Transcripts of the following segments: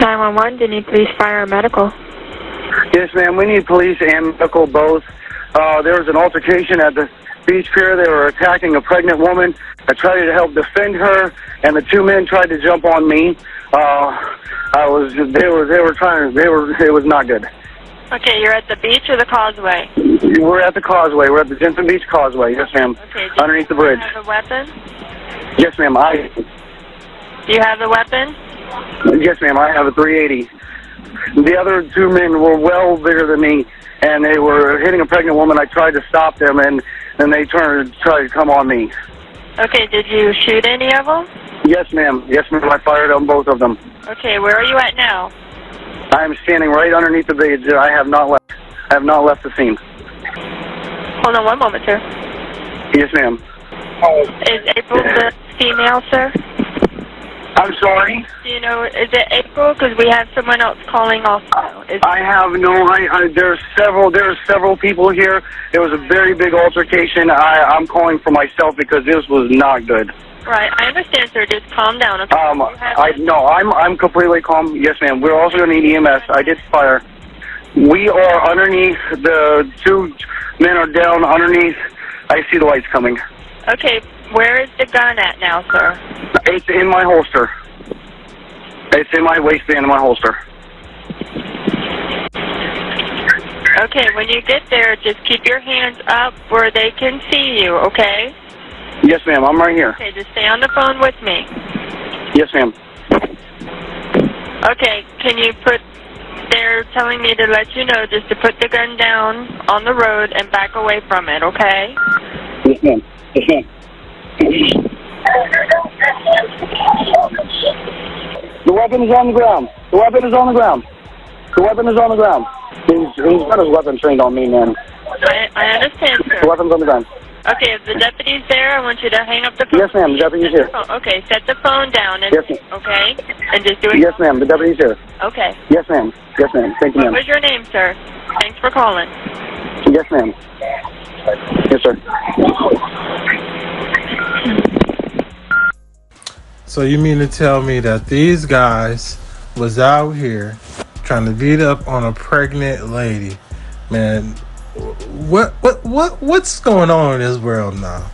911, do you need police, fire, or medical? Yes, ma'am. We need police and medical both. There was an altercation at the beach pier. They were attacking a pregnant woman. I tried to help defend her, and the two men tried to jump on me. It was not good. Okay, you're at the beach or the causeway? We're at the causeway. We're at the Jensen Beach Causeway. Yes, ma'am. Okay, underneath the bridge. Do you have a weapon? Yes, ma'am. Do you have the weapon? Yes, ma'am. I have a .380. The other two men were well bigger than me, and they were hitting a pregnant woman. I tried to stop them, and they tried to come on me. Okay, did you shoot any of them? Yes, ma'am. Yes, ma'am. I fired on both of them. Okay, where are you at now? I am standing right underneath the bridge. I have not left the scene. Hold on one moment, sir. Yes, ma'am. Is April the female, sir? I'm sorry? Do you know, is it April? Because we have someone else calling also. I have no, there's several people here. There was a very big altercation. I'm calling for myself because this was not good. Right, I understand, sir. Just calm down, okay? I'm completely calm. Yes, ma'am. We're also going to need EMS. I did fire. We are underneath. The two men are down underneath. I see the lights coming. Okay, where is the gun at now, sir? It's in my holster. It's in my waistband in my holster. Okay, when you get there, just keep your hands up where they can see you, okay? Yes, ma'am. I'm right here. Okay, just stay on the phone with me. Yes, ma'am. Okay, can you they're telling me to let you know just to put the gun down on the road and back away from it, okay? Yes, ma'am. Yes, ma'am. The weapon is on the ground. The weapon is on the ground. The weapon is on the ground. He's got his weapon trained on me, man. I understand, sir. The weapon's on the ground. Okay, if the deputy's there, I want you to hang up the phone. Yes, ma'am. The deputy's here. Okay, set the phone down and yes, okay? And just do it. Yes, ma'am. The deputy's here. Okay. Yes, ma'am. Yes, ma'am. Thank you, ma'am. What was your name, sir? Thanks for calling. Yes, ma'am. Yes, sir. So you mean to tell me that these guys was out here trying to beat up on a pregnant lady? Man, what's going on in this world now?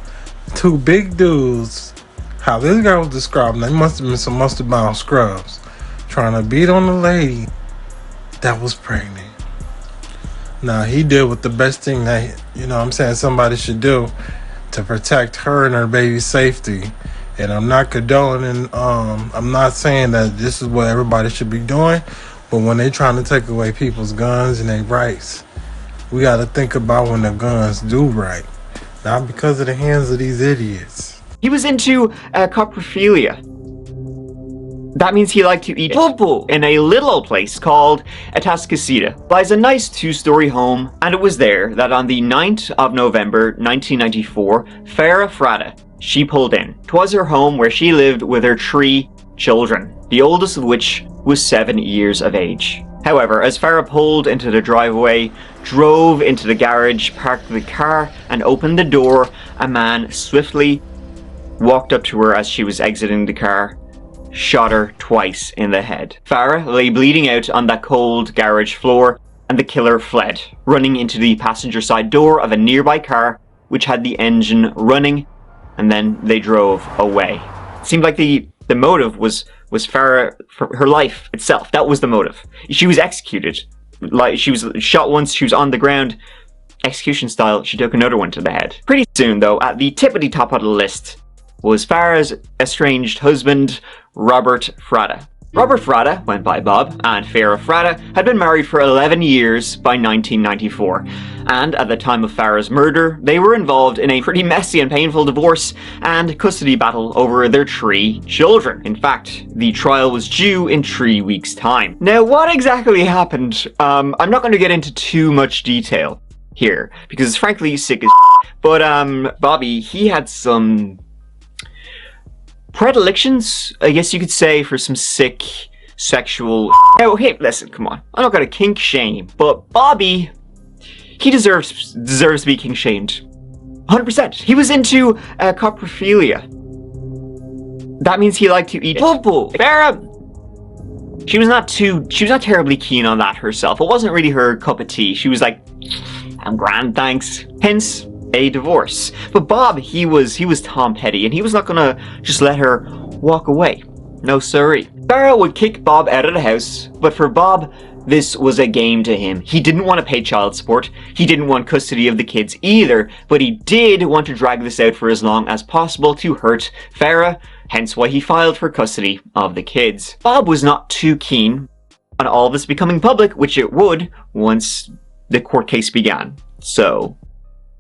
Two big dudes, how this guy was describing, they must have been some mustard bound scrubs trying to beat on a lady that was pregnant. Now he did with the best thing that, somebody should do to protect her and her baby's safety. And I'm not condoning, I'm not saying that this is what everybody should be doing, but when they trying to take away people's guns and their rights, we got to think about when the guns do right, not because of the hands of these idiots. He was into coprophilia. That means he liked to eat pulpo in a little old place called Atascocita. Buys a nice 2-story home, and it was there that on the 9th of November 1994, Farah Frada, she pulled in. 'Twas her home where she lived with her 3 children, the oldest of which was 7 years of age. However, as Farah pulled into the driveway, drove into the garage, parked the car, and opened the door, a man swiftly walked up to her as she was exiting the car, shot her twice in the head. Farah lay bleeding out on that cold garage floor, and the killer fled, running into the passenger side door of a nearby car, which had the engine running, and then they drove away. It seemed like the motive was Farah, for her life itself. That was the motive. She was executed. Like, she was shot once, she was on the ground. Execution style, she took another one to the head. Pretty soon, though, at the tippity top of the list was Farah's estranged husband, Robert Frada. Robert Frada went by Bob, and Farah Frada had been married for 11 years by 1994. And at the time of Farah's murder, they were involved in a pretty messy and painful divorce and custody battle over their 3 children. In fact, the trial was due in 3 weeks' time. Now, what exactly happened? I'm not going to get into too much detail here, because it's frankly sick as but Bobby, he had some predilections, I guess you could say, for some sick sexual. Oh, hey, listen, come on. I'm not gonna kink shame, but Bobby, he deserves to be kink shamed. 100%. He was into coprophilia. That means he liked to eat pulpo. Farah She was not terribly keen on that herself. It wasn't really her cup of tea. She was like, I'm grand, thanks. Hence, a divorce. But Bob, he was Tom Petty, and he was not gonna just let her walk away. No siree. Farrah would kick Bob out of the house, but for Bob, this was a game to him. He didn't want to pay child support. He didn't want custody of the kids either, but he did want to drag this out for as long as possible to hurt Farrah, hence why he filed for custody of the kids. Bob was not too keen on all this becoming public, which it would once the court case began. So,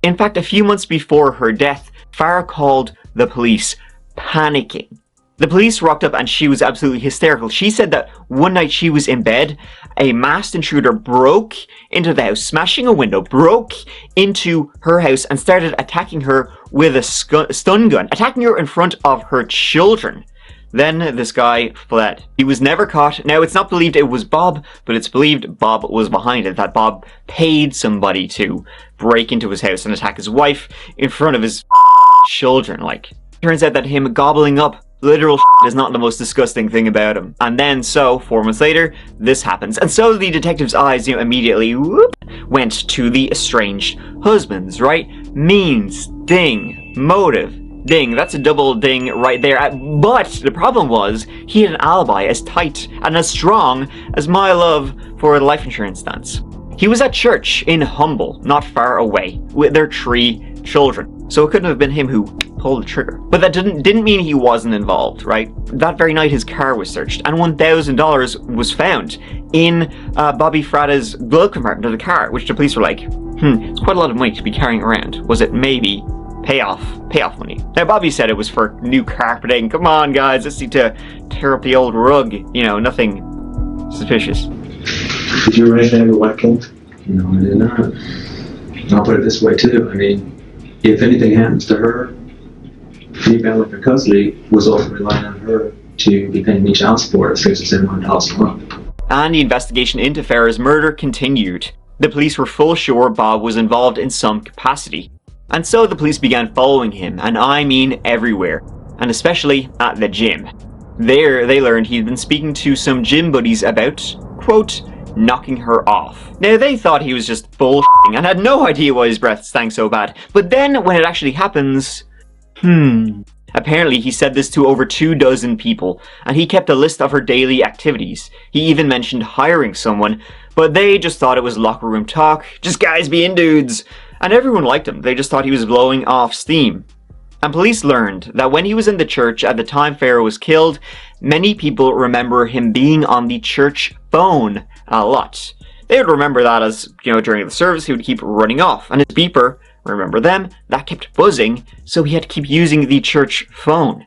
in fact, a few months before her death, Farrah called the police, panicking. The police rocked up and she was absolutely hysterical. She said that one night she was in bed, a masked intruder broke into the house, smashing a window, broke into her house and started attacking her with a stun gun, attacking her in front of her children. Then this guy fled. He was never caught. Now, it's not believed it was Bob, but it's believed Bob was behind it, that Bob paid somebody to break into his house and attack his wife in front of his children. Like, turns out that him gobbling up literal is not the most disgusting thing about him. And then, 4 months later, this happens. And so the detective's eyes, immediately went to the estranged husbands, right? Means, ding, motive, ding. That's a double ding right there. But the problem was, he had an alibi as tight and as strong as my love for the life insurance dance. He was at church in Humble, not far away, with their 3 children. So it couldn't have been him who pulled the trigger. But that didn't mean he wasn't involved, right? That very night his car was searched and $1,000 was found in Bobby Fratta's glove compartment of the car, which the police were like, it's quite a lot of money to be carrying around. Was it maybe payoff money? Now Bobby said it was for new carpeting. Come on guys, let's need to tear up the old rug. Nothing suspicious. Did you arrange to have your wife killed? No, I did not. I'll put it this way too. I mean, if anything happens to her, me battling for custody was also relying on her to be paying me child support at $600-700 a month. And the investigation into Farrah's murder continued. The police were full sure Bob was involved in some capacity. And so the police began following him, and I mean everywhere, and especially at the gym. There, they learned he'd been speaking to some gym buddies about, quote, knocking her off. Now, they thought he was just bullshitting and had no idea why his breath stank so bad. But then, when it actually happens, apparently he said this to over 24 people, and he kept a list of her daily activities. He even mentioned hiring someone, but they just thought it was locker room talk, just guys being dudes. And everyone liked him, they just thought he was blowing off steam. And police learned that when he was in the church at the time Farrah was killed, many people remember him being on the church phone a lot. They would remember that as, during the service he would keep running off, and his beeper, remember them, that kept buzzing, so he had to keep using the church phone.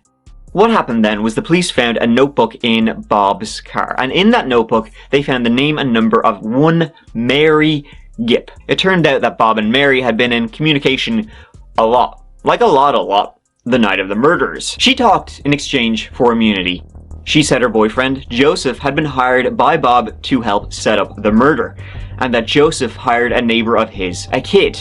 What happened then was the police found a notebook in Bob's car, and in that notebook they found the name and number of one Mary Gipp. It turned out that Bob and Mary had been in communication a lot, the night of the murders. She talked in exchange for immunity. She said her boyfriend, Joseph, had been hired by Bob to help set up the murder, and that Joseph hired a neighbor of his, a kid,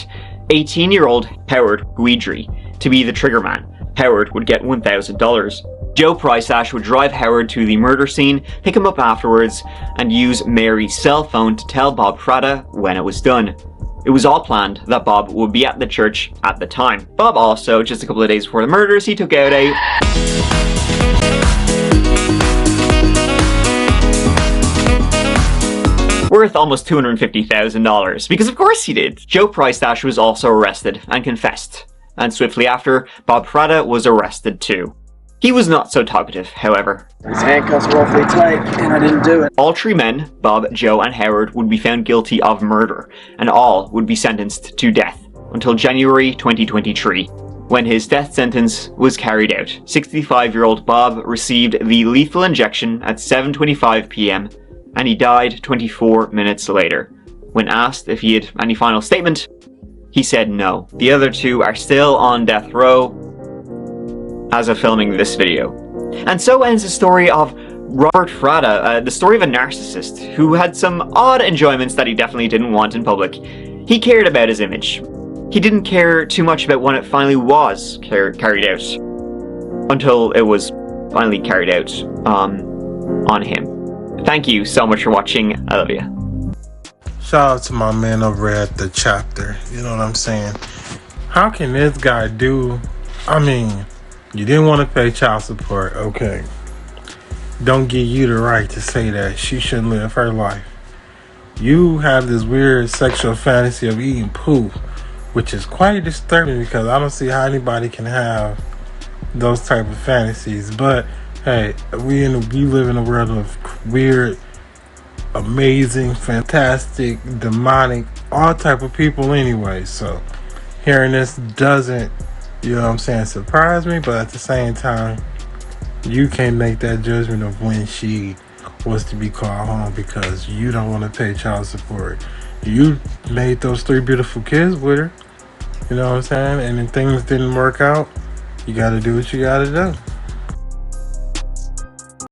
18-year-old Howard Guidry, to be the trigger man. Howard would get $1,000. Joe Prystash would drive Howard to the murder scene, pick him up afterwards, and use Mary's cell phone to tell Bob Fratta when it was done. It was all planned that Bob would be at the church at the time. Bob also, just a couple of days before the murders, he took out a worth almost $250,000, because of course he did. Joe Prystash was also arrested and confessed, and swiftly after, Bob Fratta was arrested too. He was not so talkative, however. His handcuffs were awfully tight, and I didn't do it. All 3 men, Bob, Joe, and Howard, would be found guilty of murder, and all would be sentenced to death until January 2023, when his death sentence was carried out. 65-year-old Bob received the lethal injection at 7:25 p.m., and he died 24 minutes later. When asked if he had any final statement, he said no. The other 2 are still on death row as of filming this video. And so ends the story of Robert Fratta, the story of a narcissist who had some odd enjoyments that he definitely didn't want in public. He cared about his image. He didn't care too much about when it finally was carried out, until it was finally carried out on him. Thank you so much for watching. I love you. Shout out to my man over at the chapter. You know what I'm saying? How can this guy do? I mean, you didn't want to pay child support. Okay. Don't give you the right to say that she shouldn't live her life. You have this weird sexual fantasy of eating poop, which is quite disturbing because I don't see how anybody can have those type of fantasies. But hey, we live in a world of weird, amazing, fantastic, demonic, all type of people anyway. So hearing this doesn't, you know what I'm saying, surprise me, but at the same time, you can't make that judgment of when she was to be called home because you don't want to pay child support. You made those 3 beautiful kids with her, you know what I'm saying, and then things didn't work out. You got to do what you got to do.